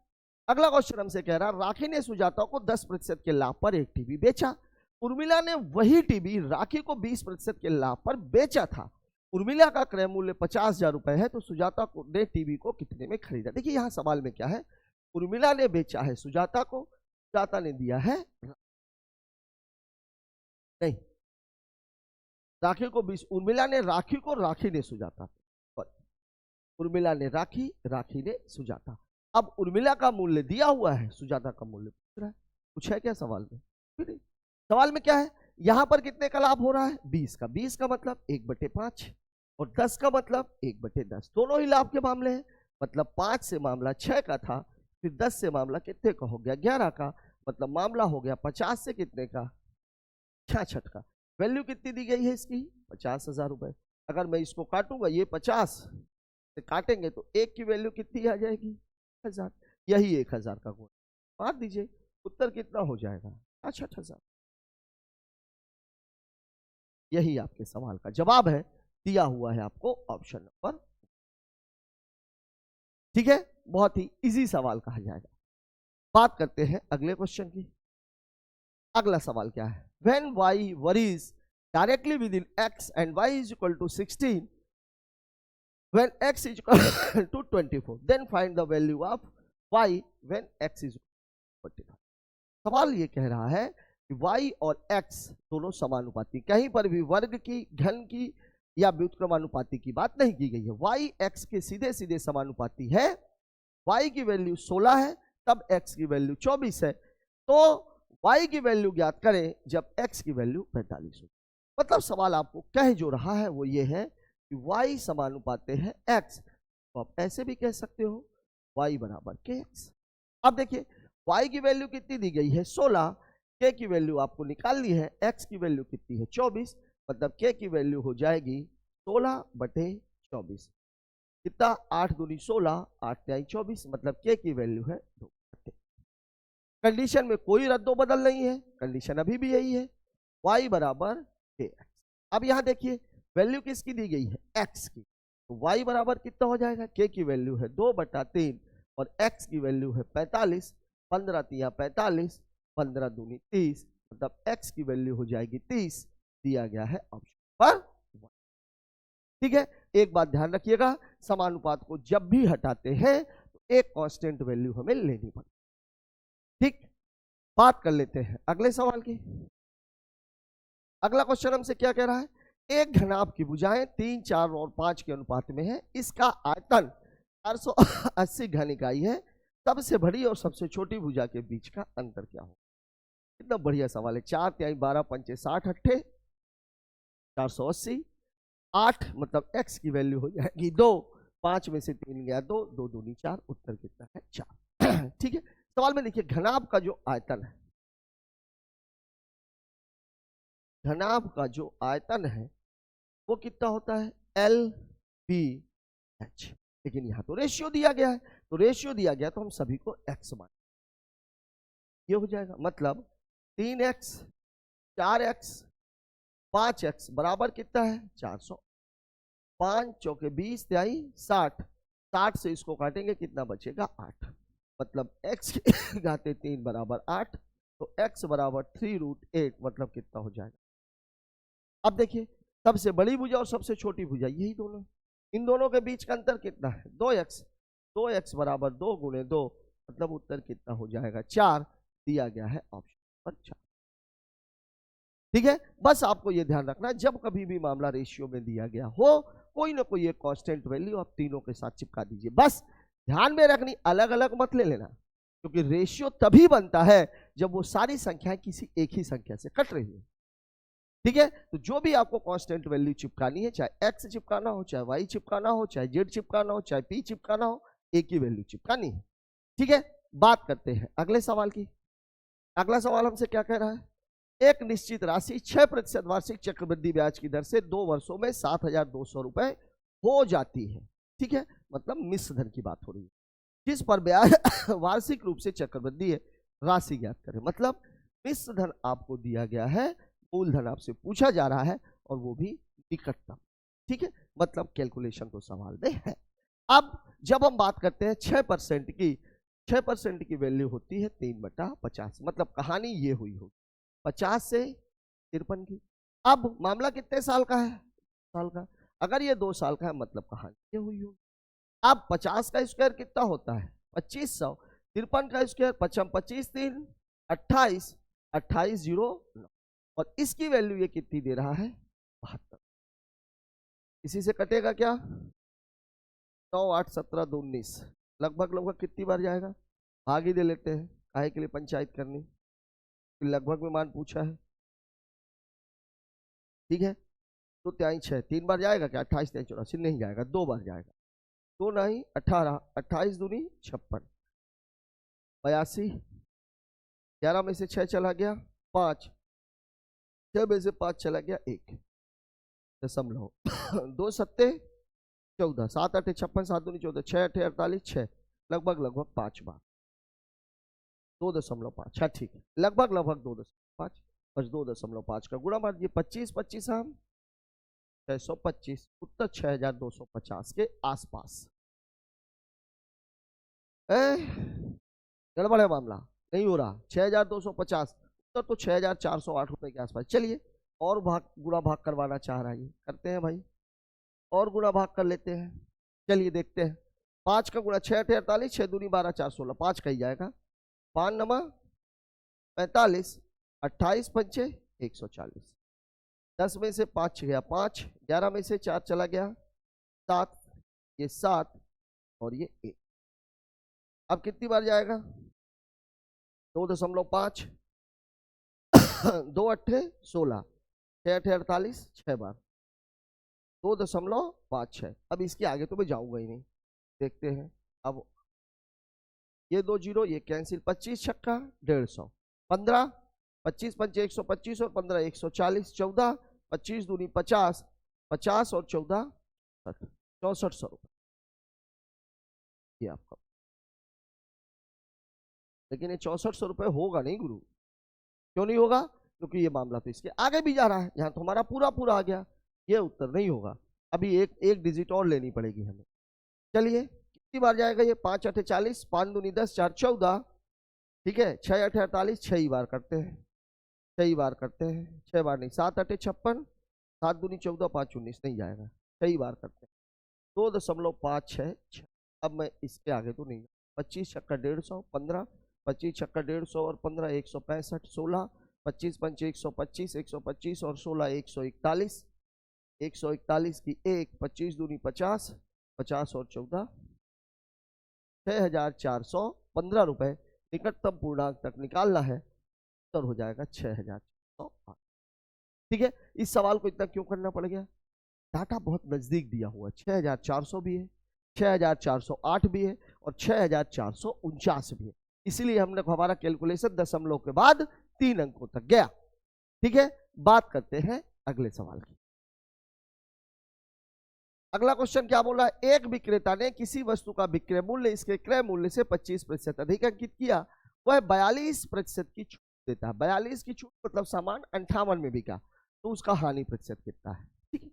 अगला क्वेश्चन हमसे कह रहा है राखी ने सुजाता को 10% के लाभ पर एक टीवी बेचा। उर्मिला ने वही टीवी राखी को 20% के लाभ पर बेचा था। उर्मिला का क्रय मूल्य 50,000 रुपए है, तो सुजाता ने टीवी को कितने में खरीदा? देखिए यहाँ सवाल में क्या है, उर्मिला ने बेचा है सुजाता को, सुजाता ने दिया है नहीं, राखी को 20, उर्मिला ने राखी को, राखी ने सुजाता, उर्मिला ने राखी, राखी ने सुजाता। अब उर्मिला का मूल्य दिया हुआ है, सुजाता का मूल्य पूछ रहा है। कुछ है क्या सवाल में? नहीं। सवाल में क्या है, यहां पर कितने का लाभ हो रहा है? 20 का। 20 का मतलब 1/5 और 10 का मतलब 1/10, दोनों ही लाभ के मामले हैं। मतलब 5 से मामला 6 का था, फिर 10 से मामला कितने का हो गया? 11 का। मतलब मामला हो गया 50 से कितने का? 66 का। वैल्यू कितनी दी गई है इसकी? 50,000 रुपए। अगर मैं इसको काटूंगा, ये 50 से काटेंगे तो एक की वैल्यू कितनी आ जाएगी? 1000। यही 1000 का गुण मार दीजिए, उत्तर कितना हो जाएगा? 66,000। यही आपके सवाल का जवाब है, दिया हुआ है आपको ऑप्शन नंबर। ठीक है, बहुत ही इजी सवाल कहा जाएगा। बात करते हैं अगले क्वेश्चन की। अगला सवाल क्या है? When y varies directly within x and y is equal to 16, when x is equal to 24, then find the value of y when x is equal to 25। सवाल ये कह रहा है कि y और x दोनों समानुपाती, कहीं पर भी वर्ग की, घन की या व्युत्क्रमानुपाती की बात नहीं की गई है। y x के सीधे सीधे समानुपाती है। y की वैल्यू 16 है, तब x की वैल्यू 24 है। तो y की वैल्यू ज्ञात करें जब x की वैल्यू 45 हो। मतलब सवाल आपको कह जो रहा है वो ये है कि y समानुपाते है x, तो आप ऐसे भी कह सकते हो y बराबर kx। अब देखिए y की वैल्यू कितनी दी गई है? 16, k की वैल्यू आपको निकालनी है, x की वैल्यू कितनी है? 24, मतलब k की वैल्यू हो जाएगी 16/24। कितना? 8 दूनी 16, 8 तिहाई 24, मतलब k की वैल्यू है 2। कंडीशन में कोई रद्दो बदल नहीं है, कंडीशन अभी भी यही है, y बराबर kx। अब यहां देखिए वैल्यू किसकी दी गई है? x की, तो y बराबर कितना हो जाएगा? k की वैल्यू है 2/3 और x की वैल्यू है 45। 15 तिया 45, 15 दूनी 30, मतलब x की वैल्यू हो जाएगी 30, दिया गया है ऑप्शन पर। ठीक है, एक बात ध्यान रखिएगा, समानुपात को जब भी हटाते हैं तो एक कांस्टेंट वैल्यू हमें लेनी पड़ती। ठीक, बात कर लेते हैं अगले सवाल की। अगला क्वेश्चन हमसे क्या कह रहा है? एक घनाभ की भुजाएं 3, 4 और 5 के अनुपात में है। इसका आयतन 480 घन इकाई है। सबसे बड़ी और सबसे छोटी भुजा के बीच का अंतर क्या हो? कितना बढ़िया सवाल है। 4 तिहाई 12 पंचे 60 अट्ठे 480, 8 मतलब x की वैल्यू हो जाएगी 2, 5 में से 3 गया 2, 2 दूनी 4, उत्तर कितना है? 4। ठीक है, सवाल में देखिए घनाभ का जो आयतन है, घनाभ का जो आयतन है वो कितना होता है? LBH। लेकिन यहां तो रेशियो दिया गया है, तो रेशियो दिया गया तो हम सभी को x मान, ये हो जाएगा। मतलब 3x, 4x, 5x बराबर कितना है? 400। 5 चौके 20 तिहाई 60, 60 से इसको काटेंगे कितना बचेगा? 8। मतलब x घाते 3 बराबर 8, तो x बराबर 3√8, मतलब कितना हो जाएगा? अब देखिए सबसे बड़ी भुजा और सबसे छोटी भुजा यही दोनों, इन दोनों के बीच का अंतर कितना है? 2x। 2x बराबर 2 गुणे 2, मतलब उत्तर कितना हो जाएगा? 4, दिया गया है ऑप्शन पर 4। ठीक है, बस आपको यह ध्यान रखना है जब कभी भी मामला रेशियो में दिया गया हो, कोई ना कोई एक कांस्टेंट वैल्यू आप तीनों के साथ चिपका दीजिए। बस ध्यान में रखनी, अलग अलग मत ले लेना, क्योंकि रेशियो तभी बनता है जब वो सारी संख्याएं किसी एक ही संख्या से कट रही है। ठीक है, तो जो भी आपको कांस्टेंट वैल्यू चिपकानी है, चाहे x चिपकाना हो, चाहे y चिपकाना हो, चाहे z चिपकाना हो, चाहे p चिपकाना हो, एक ही वैल्यू चिपकानी है। ठीक है, बात करते हैं अगले सवाल की। अगला सवाल हमसे क्या कह रहा है? एक निश्चित राशि 6% वार्षिक चक्रवृद्धि ब्याज की दर से 2 वर्षों में 7,200 रुपए हो जाती है। ठीक है, मतलब मिश्र धन की बात हो रही है, जिस पर ब्याज वार्षिक रूप से चक्रवृद्धि है। राशि ज्ञात करें। मतलब मिश्र धन आपको दिया गया है, मूलधन आपसे पूछा जा रहा है और वो भी निकटतम। ठीक है, मतलब कैलकुलेशन तो सवाल में है। अब जब हम बात करते हैं 6% की, 6% की वैल्यू होती है 3/50। मतलब कहानी ये हुई होगी 50 से 53 की। अब मामला कितने साल का है? साल का। अगर ये 2 साल का है मतलब कहानी ये हुई होगी। अब 50 का स्क्वायर कितना होता है? 2500। 53 का स्क्वायर 55 25 3 28 28 0 9। और इसकी वैल्यू ये कितनी दे रहा है? 72। इसी से कटेगा क्या? 9 8 17 2 19। लगभग लगभग कितनी बार जाएगा? भाग ही दे लेते हैं, काहे के लिए पंचायत करनी। लगभग में मान पूछा है, ठीक है। तो 6 3 बार जाएगा क्या? 28 3 84 नहीं जाएगा, 2 बार जाएगा। 2 नहीं 18, 28 दूनी 56, 82। 11 में से 6 चला गया 5, 6 में से 5 चला गया 1 दशमलव 2 सत्ते 14, 7 8 56, 7 दूनी 14, 6 8 48, 6 लगभग लगभग 5 बार 2.5। हाँ ठीक है, लगभग लगभग 2.5। बस 2.5 का गुणा मार दीजिए। 25 25 हम 625, उत्तर 6250 के आसपास। गड़बड़ है मामला, नहीं हो रहा। 6250, उत्तर तो 6408 रुपए के आसपास। चलिए और भाग गुणा भाग करवाना चाह रहा है ये, करते हैं भाई, और गुणा भाग कर लेते हैं। चलिए देखते हैं। 5 का गुणा 6 8 48, 6 दूनी 12 4 16, 5 का ही जाएगा। 5 नमा 45, 28 पंचे 140। 10 में से 5 गया 5, 11 में से 4 चला गया 7, ये 7 और ये 1। अब कितनी बार जाएगा? 2.5 2 अट्ठे 16, 6 अट्ठे 48, 6 बार 2.56। अब इसके आगे तो मैं जाऊंगा ही नहीं, देखते हैं। अब ये 2 0 ये कैंसिल, 25 छक्का 150, 15 25 पंचे 125 और 15 140, 14 25 दूनी 50, 50 और 14 6400 रुपए ये आपका। लेकिन ये 6400 रुपए होगा नहीं गुरु। क्यों नहीं होगा? क्योंकि ये मामला तो इसके आगे भी जा रहा है, यहाँ तो हमारा पूरा पूरा आ गया। ये उत्तर नहीं होगा, अभी एक डिजिट और लेनी पड़ेगी हमें। चलिए कितनी बार जाएगा ये? 5 8 40, 5 दूनी 10, 4 14, ठीक है। 6 8 48, 6 ही बार करते हैं, 6 ही बार करते हैं, 6 बार नहीं। 7 8 56, 7 दूनी 14, 5 19 नहीं जाएगा, 6 ही बार करते हैं। 2.56। अब मैं इसके आगे तो नहीं। 25 छक्का 150, 15 25 छक्का 150 और 15 165, 16 25 पंचे 125, 125 और 16 141, 141 की 1, 25 दूनी 50, 50 और 14 6415 रुपए निकटतम पूर्णांक तक निकालना है। उत्तर हो जाएगा 6408। ठीक है, इस सवाल को इतना क्यों करना पड़ गया? डाटा बहुत नजदीक दिया हुआ, 6400 भी है, 6408 भी है और 6449 भी है। इसीलिए हमने हमारा कैलकुलेशन दशमलव के बाद 3 अंकों तक गया। ठीक है, बात करते हैं अगले सवाल की। अगला क्वेश्चन क्या बोला? एक विक्रेता ने किसी वस्तु का विक्रय मूल्य इसके क्रय मूल्य से 25% अधिक अंकित किया, वह 42% की छूट देता है। 42 की छूट मतलब सामान 58 में बिका, तो उसका हानि प्रतिशत कितना है? ठीक है,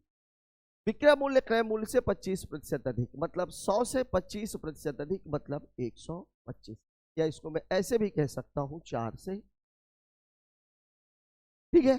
विक्रय मूल्य क्रय मूल्य से 25% अधिक मतलब 100 से 25% अधिक मतलब 125, या इसको मैं ऐसे भी कह सकता हूं 4 से। ठीक है,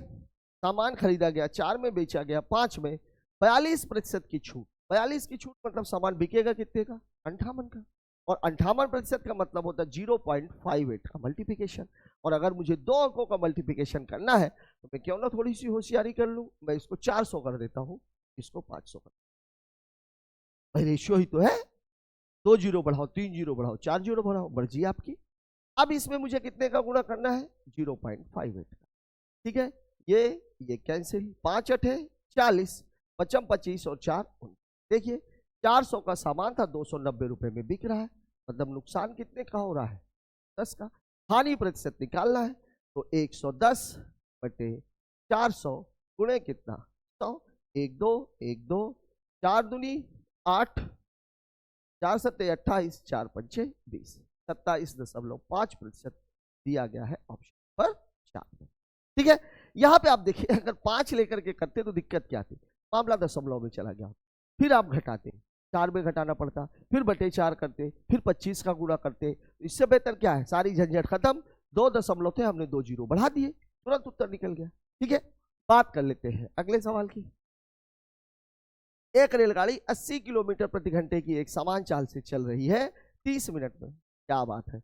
सामान खरीदा गया 4 में, बेचा गया 5 में, 42% की छूट। 42 की छूट मतलब सामान बिकेगा कितने का? 58 का। और 58% का मतलब होता है 0.58 का मल्टीप्लिकेशन। और अगर मुझे 2 अंकों का मल्टीप्लिकेशन करना है तो मैं क्यों ना थोड़ी सी होशियारी कर लूं, मैं इसको 400 कर देता हूं, इसको 500 कर। भाई रेशियो ही तो है, 2 जीरो बढ़ाओ, 3 जीरो बढ़ाओ, 4 जीरो बढ़ाओ, मर्जी आपकी। अब इसमें मुझे कितने का गुणा करना है? 0.58 का। ठीक है, ये कैंसिल, 5 अठे 40, 55 25 और 4 19। देखिए 400 का सामान था, 290 रुपए में बिक रहा है, मतलब नुकसान कितने का हो रहा है? 10 का। हानि प्रतिशत निकालना है तो 110 बटे 400 गुणे कितना? 100। 1 2 1 2, 4 दूनी 8, 4 सत्ते 28, 4 पंचे 20, 27.5%। दिया गया है ऑप्शन नंबर 4। ठीक है, यहां पे आप देखिए अगर 5 लेकर के करते तो दिक्कत क्या थी, मामला दशमलव में चला गया, फिर आप घटाते 4 में घटाना पड़ता, फिर बटे 4 करते, फिर 25 का गुणा करते। इससे बेहतर क्या है, सारी झंझट खत्म, 2 दशमलव थे, हमने 2 जीरो बढ़ा दिए, तुरंत उत्तर निकल गया। ठीक है, बात कर लेते हैं अगले सवाल की। एक रेलगाड़ी 80 किलोमीटर प्रति घंटे की एक समान चाल से चल रही है 30 मिनट में। क्या बात है,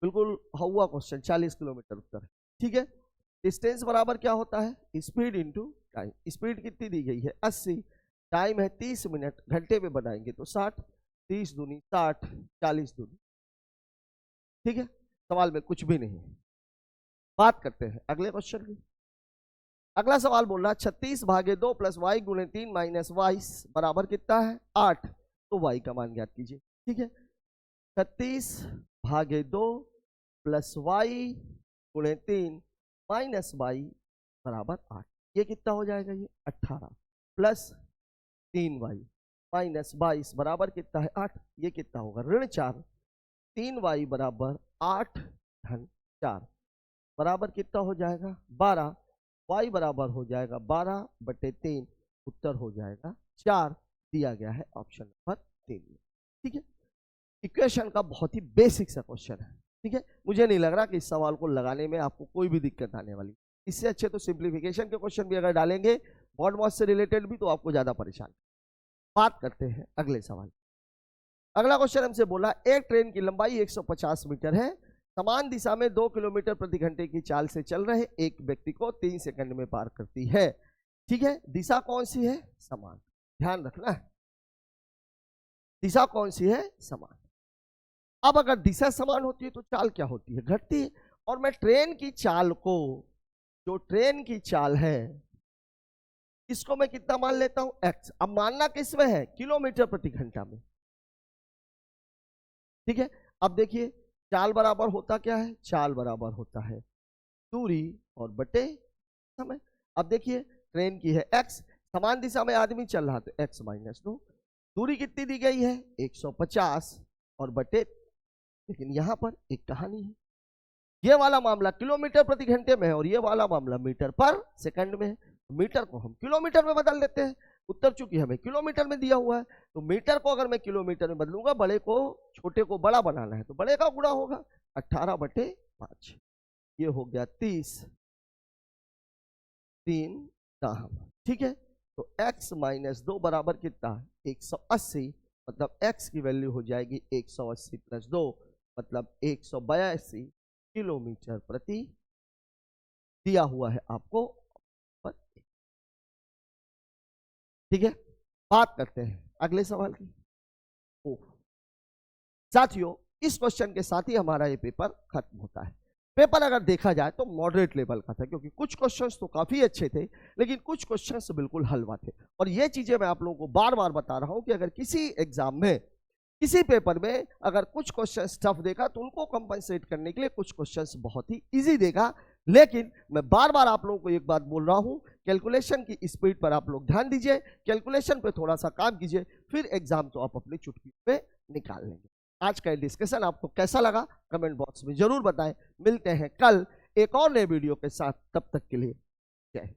बिल्कुल हुआ क्वेश्चन, 40 किलोमीटर उत्तर। ठीक है, डिस्टेंस बराबर क्या होता है, स्पीड इंटू टाइम। स्पीड कितनी दी गई है 80, टाइम है 30 मिनट, घंटे में बनाएंगे तो 60, 30 दूनी 60, 40 दूनी। ठीक है, सवाल में कुछ भी नहीं है। बात करते हैं अगले क्वेश्चन की। अगला सवाल बोल रहा है 36/2 प्लस वाई गुणे 3 माइनस वाई बराबर कितना है 8। तो वाई का मान ज्ञात कीजिए। ठीक है, 36/2 प्लस वाई गुणे 3 माइनस वाई बराबर 8। ये कितना हो जाएगा, ये 18 प्लस 3y माइनस 22 बराबर कितना है 8। ये कितना होगा ऋण 4, 3y बराबर 8 धन 4 बराबर कितना हो जाएगा 12, y बराबर हो जाएगा 12/3, उत्तर हो जाएगा 4, दिया गया है ऑप्शन नंबर 3 में। ठीक है, इक्वेशन का बहुत ही बेसिक सा क्वेश्चन है। ठीक है, मुझे नहीं लग रहा कि इस सवाल को लगाने में आपको कोई भी दिक्कत आने वाली। इससे अच्छे तो सिंप्लीफिकेशन के क्वेश्चन भी अगर डालेंगे बॉड मॉस से रिलेटेड भी, तो आपको ज्यादा परेशान। बात करते हैं अगले सवाल। अगला क्वेश्चन हमसे बोला एक ट्रेन की लंबाई 150 मीटर है, समान दिशा में 2 किलोमीटर प्रति घंटे की चाल से चल रहे एक व्यक्ति को 3 सेकंड में पार करती है। ठीक है, दिशा कौन सी है, समान, ध्यान रखना है, दिशा कौन सी है, समान। अब अगर दिशा समान होती है तो चाल क्या होती है, घटती है। और मैं ट्रेन की चाल को, जो ट्रेन की चाल है, इसको मैं कितना मान लेता हूं x। अब मानना किस में है, किलोमीटर प्रति घंटा में। ठीक है, अब देखिए चाल बराबर होता क्या है, चाल बराबर होता है दूरी और बटे समय। अब देखिए ट्रेन की है x, समान दिशा में आदमी चल रहा तो x माइनस 2, दूरी कितनी दी गई है 150 और बटे, लेकिन यहां पर एक कहानी है, ये वाला मामला किलोमीटर प्रति घंटे में है और ये वाला मामला मीटर पर सेकंड में है। मीटर को हम किलोमीटर में बदल देते हैं, उत्तर चूंकि हमें किलोमीटर में दिया हुआ है, तो मीटर को अगर मैं किलोमीटर में बदलूंगा, बड़े को छोटे को बड़ा बनाना है तो बड़े का गुणा होगा 18/5, ये हो गया 30, 3 दाहम। ठीक है, तो x माइनस 2 बराबर कितना 180, मतलब x की वैल्यू हो जाएगी 180 प्लस 2 मतलब 182 किलोमीटर प्रति, दिया हुआ है आपको। ठीक है, बात करते हैं अगले सवाल की। साथियों, इस क्वेश्चन के साथ ही हमारा ये पेपर खत्म होता है। पेपर अगर देखा जाए तो मॉडरेट लेवल का था, क्योंकि कुछ क्वेश्चंस तो काफी अच्छे थे लेकिन कुछ क्वेश्चंस बिल्कुल हलवा थे। और ये चीजें मैं आप लोगों को बार बार बता रहा हूं कि अगर किसी एग्जाम में, किसी पेपर में अगर कुछ क्वेश्चंस टफ देगा तो उनको कंपनसेट करने के लिए कुछ क्वेश्चंस बहुत ही इजी देगा। लेकिन मैं बार बार आप लोगों को एक बात बोल रहा हूं, कैलकुलेशन की स्पीड पर आप लोग ध्यान दीजिए, कैलकुलेशन पे थोड़ा सा काम कीजिए, फिर एग्जाम तो आप अपनी चुटकी पे निकाल लेंगे। आज का डिस्कशन आपको कैसा लगा कमेंट बॉक्स में जरूर बताएं। मिलते हैं कल एक और नए वीडियो के साथ, तब तक के लिए जय हिंद।